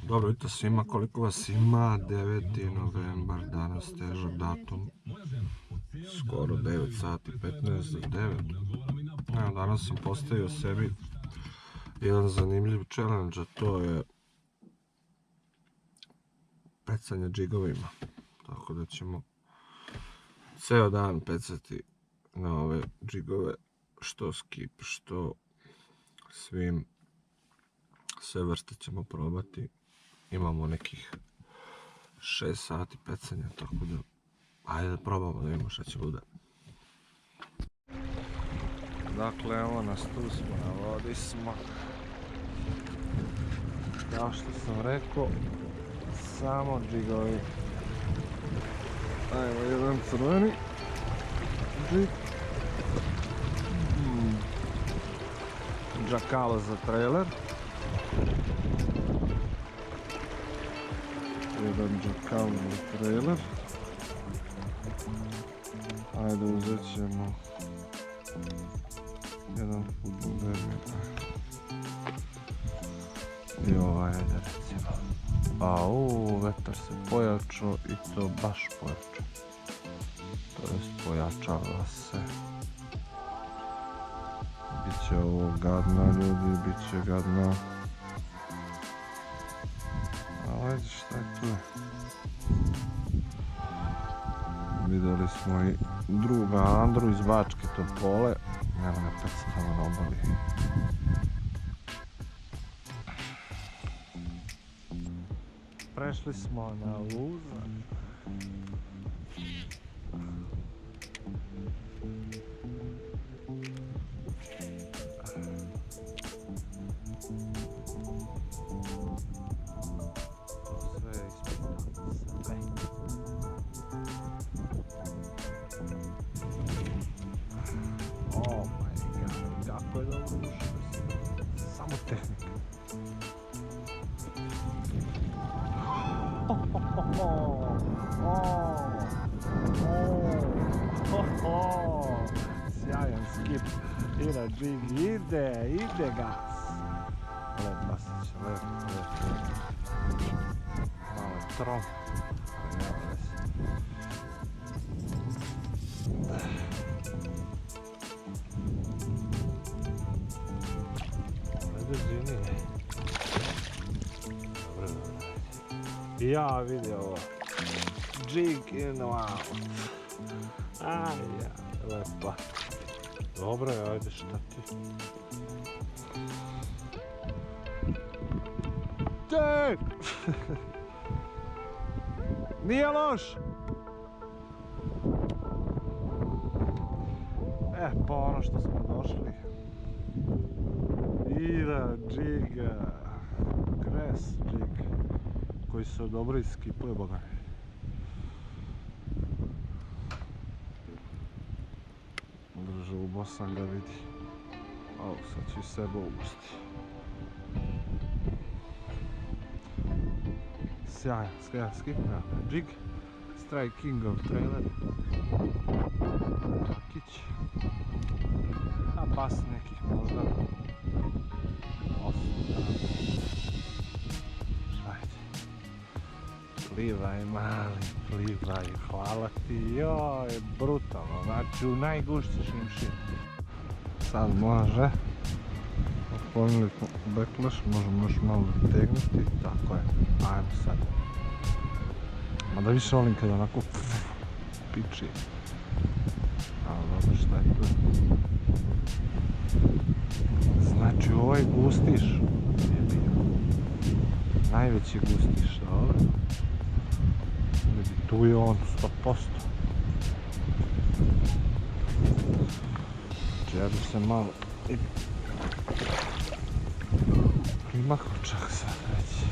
Dobro jutro svima, koliko vas ima, 9. novembar, danas težak datum, skoro 9 sati, 15 do 9. Evo, danas sam postavio sebi jedan zanimljiv challenge, a to je pecanje džigovima. Tako da ćemo ceo dan pecati na ove džigove, što skip, što svim, sve vrste ćemo probati. Imamo nekih 6 sati pecanja, tako da ajde da probamo da vidimo šta će bude. Dakle, evo nas, tu smo, na vodi smo. Kao što sam rekao, samo džigovi. Ajmo jedan crveni džig. Džakalo za trailer. Jedan džakalo za trailer. Ajde, uzet ćemo jedan fudbal derbi. I ovaj, ajde recimo. Au, vetar se pojačao i to baš pojačao. To jest pojačava se. Biće ovo gadna, ljudi, biće gadna. A ajde, šta je tu? Vidjeli smo i druga Andru iz Bačke Topole. Nema ga pecamo na obali. Prešli smo na Luzan. Samo tehnika. Sjajan skip. I na džig ide gas. Lep Basić, lep. Malo je trom. Ja vidio ovo. Jig in out. Aj, ja, lepa. Dobro je, ajde, šta ti? Dej! Nije loš! Pa ono što smo došli. Ida, džiga. Kres, džig. Koji se dobro iskipuje, boga. Drže, ubosan ga vidi. Au, sad ću sebe ubosti. Sjajan skip, džig. Strike King of Trailer. Kić. A bas nekih možda. Plivaj, mali, plivaj, hvala ti, joj, brutalno, znači u najgušći šimšin. Sad može, otvorili smo backlash, možemo još malo tegnuti, tako je, ajmo sad. Mada više volim kada onako piči. Ali dobro, šta je tu? Znači ovaj gustiš je bio najveći gustiš, dobro. Tu je on 100%. Znači ja bi se malo i primakao čak sad reći.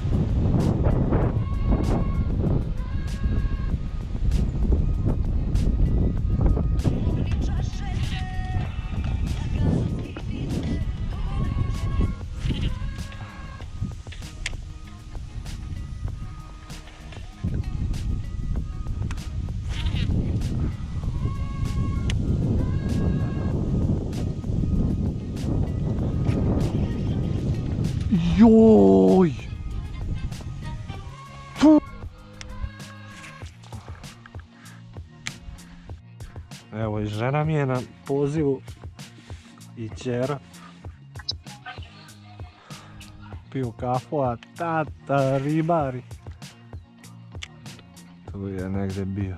Joj! žena mi je na pozivu i ćera. Piju kafu, a tata ribari. Tu je negdje bio.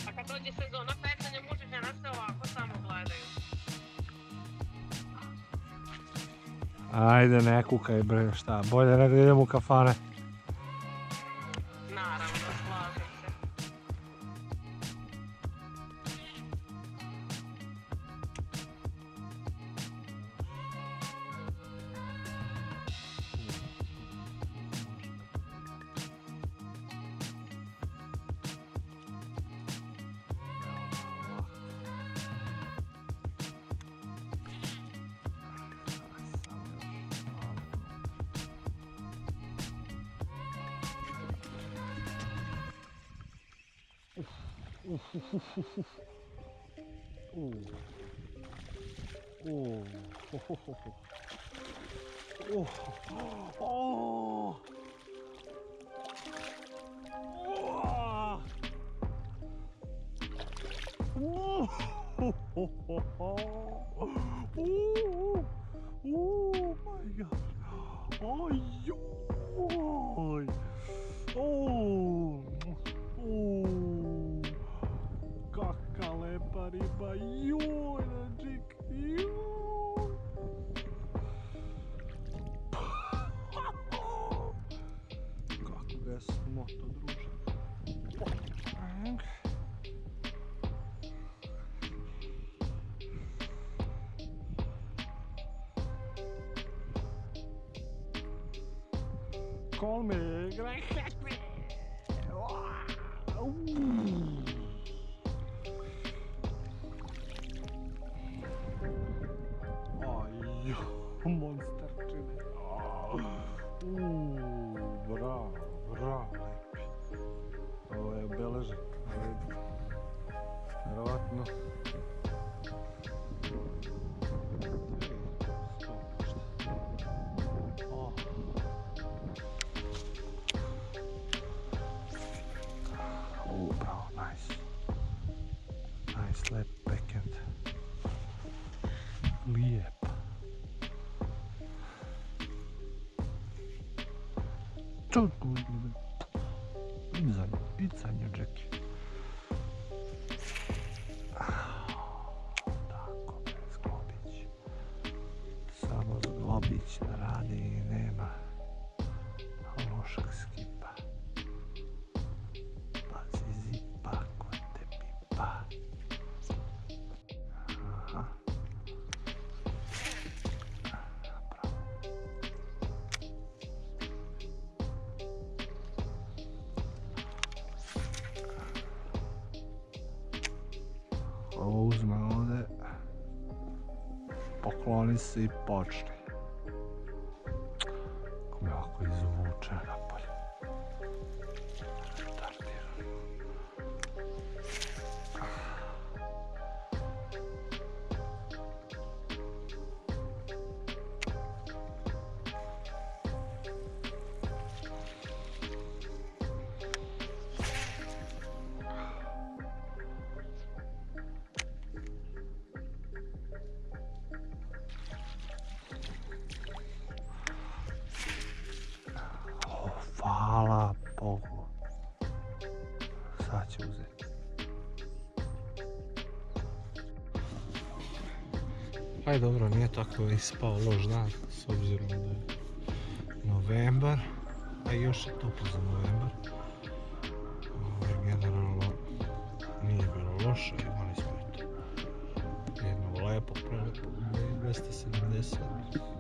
A kad dođe sezona pecanja, muž i žena se ovako samo gledaju. Ajde, ne kukaj bre, šta, bolje nego idem u kafane. Naravno, slažem se. Oh my god. Oj, oj. Kakva lepa riba. Joj, Nadžik. Joj. Kako ga je smoto, druže. Call me, gracias. Oj, monsterčine. Bravo, bravo, lepi. Ovo je obeležen. Vjerovatno. Bravo, nice. Nice, lep backhand. Lijep. Čutku vidim. Icanje, Jackie. Tako, bez Globić. Samo Globić da radi i nema lošeg skipa. Pazi zipa kod te pipa. Aha. Ovo uzme ovdje, pokloni se i počne. Kako me ovako izvuče napolje. Retardiran. Hvala Bogu. Sad će uzeti. Aj dobro, nije tako ispao loš dan, s obzirom da je novembar, a još je toplo za novembar. Generalno nije bilo loše, imali smo jedno lepo prelepo 270,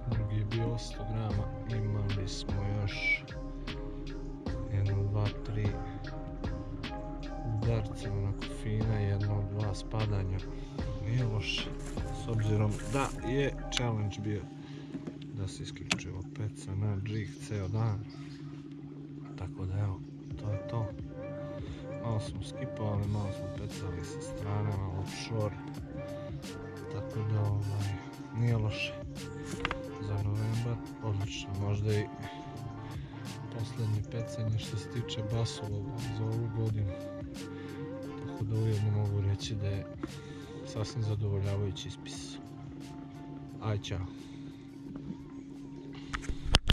drugi je bio 100 grama, imali smo još 1, 2, 3 udarca onako fina, 1, 2 spadanja, nije loše, s obzirom da je challenge bio da se isključivo peca na džig ceo dan, tako da evo, to je to. Malo smo skipovali, malo smo pecali sa strane, malo offshore, tako da nije loše za novembar, odlično, možda i posljednje pecanje što se tiče basova za ovu godinu, Tako da ujedno mogu reći da je sasvim zadovoljavajući ispis. Aj, čao.